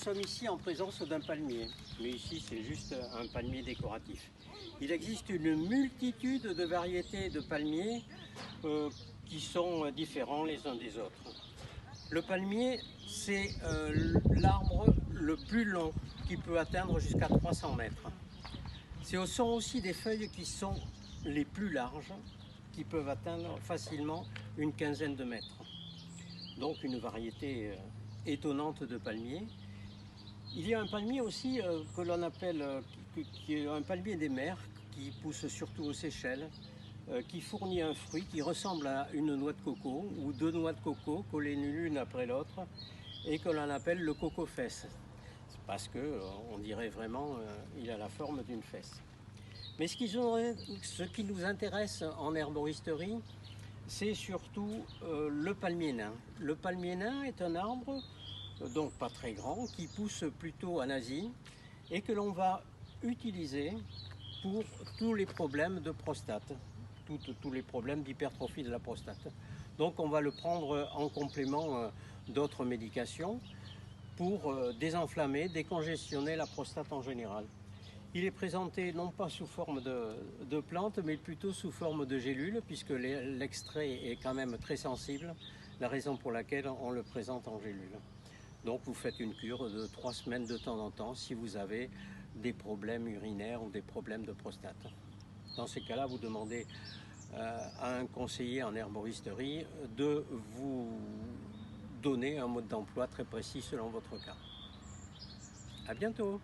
sommes ici en présence d'un palmier, mais ici c'est juste un palmier décoratif. Il existe une multitude de variétés de palmiers qui sont différents les uns des autres. Le palmier, c'est l'arbre le plus long qui peut atteindre jusqu'à 300 mètres. Ce sont aussi des feuilles qui sont les plus larges, qui peuvent atteindre facilement une quinzaine de mètres. Donc une variété étonnante de palmiers. Il y a un palmier aussi que l'on appelle qui est un palmier des mers, qui pousse surtout aux Seychelles, qui fournit un fruit qui ressemble à une noix de coco ou deux noix de coco collées l'une après l'autre et que l'on appelle le coco-fesse parce qu'on dirait vraiment il a la forme d'une fesse. Mais ce qui nous intéresse en herboristerie, c'est surtout le palmier nain. Le palmier nain est un arbre, donc pas très grand, qui pousse plutôt en Asie et que l'on va utiliser pour tous les problèmes de prostate, tous les problèmes d'hypertrophie de la prostate. Donc on va le prendre en complément d'autres médications pour désenflammer, décongestionner la prostate en général. Il est présenté non pas sous forme de plante, mais plutôt sous forme de gélule, puisque l'extrait est quand même très sensible, la raison pour laquelle on le présente en gélule. Donc vous faites une cure de 3 semaines de temps en temps si vous avez des problèmes urinaires ou des problèmes de prostate. Dans ces cas-là, vous demandez à un conseiller en herboristerie de vous donner un mode d'emploi très précis selon votre cas. À bientôt!